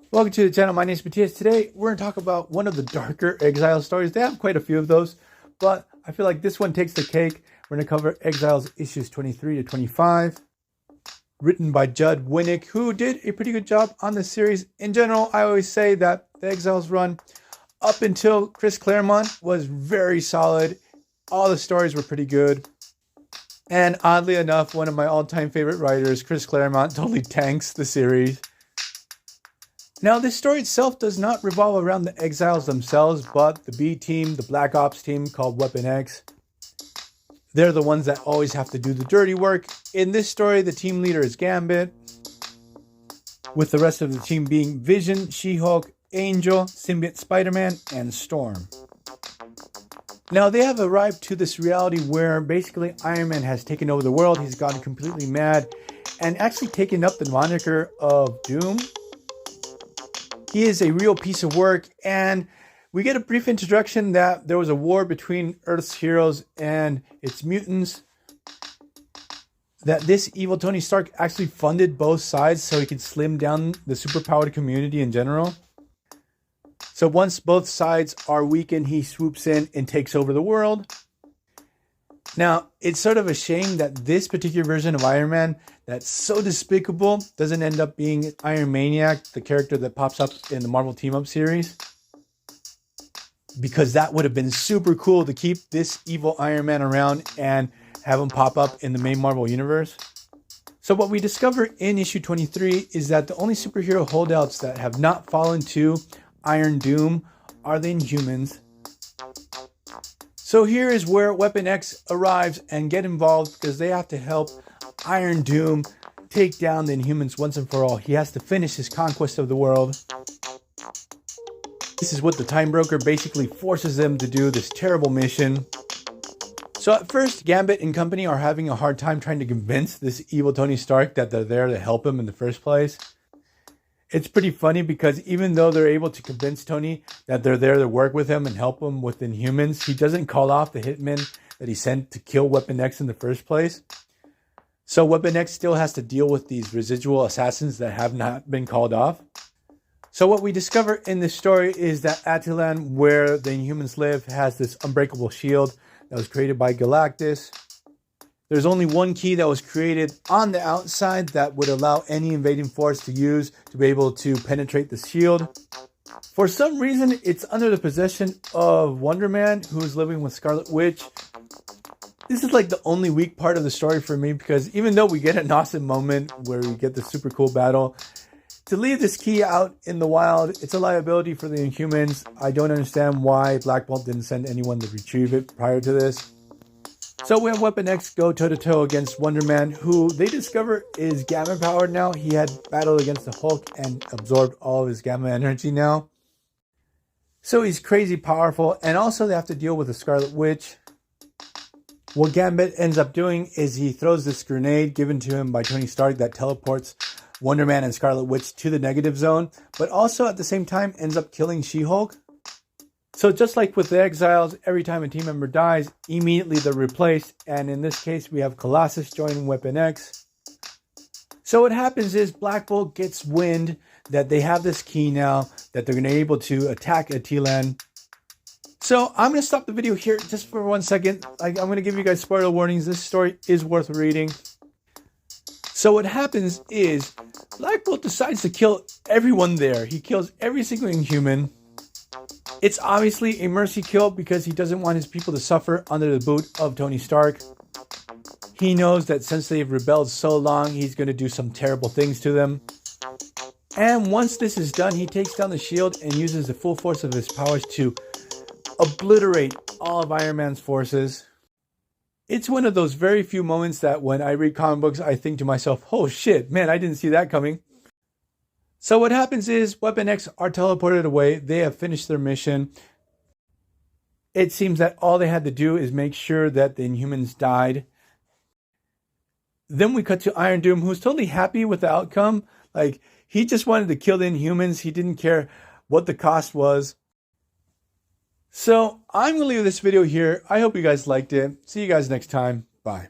Welcome to the channel. My name is Matthias. Today we're going to talk about one of the darker Exile stories. They have quite a few of those, but I feel like this one takes the cake. We're going to cover Exiles issues 23 to 25, written by Judd Winnick, who did a pretty good job on this series. In general, I always say that the Exiles run up until Chris Claremont was very solid. All the stories were pretty good. And oddly enough, one of my all-time favorite writers, Chris Claremont, totally tanks the series. Now, this story itself does not revolve around the Exiles themselves, but the B team, the Black Ops team called Weapon X. They're the ones that always have to do the dirty work. In this story, the team leader is Gambit, with the rest of the team being Vision, She-Hulk, Angel, Symbiote Spider-Man, and Storm. Now, they have arrived to this reality where basically Iron Man has taken over the world. He's gone completely mad and actually taken up the moniker of Doom. He is a real piece of work, and we get a brief introduction that there was a war between Earth's heroes and its mutants. That this evil Tony Stark actually funded both sides so he could slim down the superpowered community in general. So once both sides are weakened, he swoops in and takes over the world. Now, it's sort of a shame that this particular version of Iron Man that's so despicable doesn't end up being Iron Maniac, the character that pops up in the Marvel Team Up series. Because that would have been super cool to keep this evil Iron Man around and have him pop up in the main Marvel universe. So what we discover in issue 23 is that the only superhero holdouts that have not fallen to Iron Doom are the Inhumans. So here is where Weapon X arrives and get involved because they have to help Iron Doom take down the Inhumans once and for all. He has to finish his conquest of the world. This is what the Time Broker basically forces them to do, this terrible mission. So at first, Gambit and company are having a hard time trying to convince this evil Tony Stark that they're there to help him in the first place. It's pretty funny because even though they're able to convince Tony that they're there to work with him and help him with Inhumans, he doesn't call off the hitmen that he sent to kill Weapon X in the first place. So Weapon X still has to deal with these residual assassins that have not been called off. So what we discover in this story is that Attilan, where the Inhumans live, has this unbreakable shield that was created by Galactus. There's only one key that was created on the outside that would allow any invading force to use to be able to penetrate the shield. For some reason, it's under the possession of Wonder Man, who is living with Scarlet Witch. This is like the only weak part of the story for me, because even though we get an awesome moment where we get the super cool battle, to leave this key out in the wild, it's a liability for the Inhumans. I don't understand why Black Bolt didn't send anyone to retrieve it prior to this. So we have Weapon X go toe-to-toe against Wonder Man, who they discover is gamma powered now. He had battled against the Hulk and absorbed all of his gamma energy now. So he's crazy powerful, and also they have to deal with the Scarlet Witch. What Gambit ends up doing is he throws this grenade given to him by Tony Stark that teleports Wonder Man and Scarlet Witch to the negative zone, but also at the same time ends up killing She-Hulk. So just like with the Exiles, every time a team member dies, immediately they're replaced. And in this case, we have Colossus joining Weapon X. So what happens is Black Bolt gets wind that they have this key now, that they're going to be able to attack Attilan. So I'm going to stop the video here just for 1 second. I'm going to give you guys spoiler warnings. This story is worth reading. So what happens is Black Bolt decides to kill everyone there. He kills every single Inhuman. It's obviously a mercy kill because he doesn't want his people to suffer under the boot of Tony Stark. He knows that since they've rebelled so long, he's going to do some terrible things to them. And once this is done, he takes down the shield and uses the full force of his powers to obliterate all of Iron Man's forces. It's one of those very few moments that when I read comic books, I think to myself, oh shit, man, I didn't see that coming. So what happens is Weapon X are teleported away. They have finished their mission. It seems that all they had to do is make sure that the Inhumans died. Then we cut to Iron Doom, who's totally happy with the outcome. Like, he just wanted to kill the Inhumans. He didn't care what the cost was. So I'm going to leave this video here. I hope you guys liked it. See you guys next time. Bye.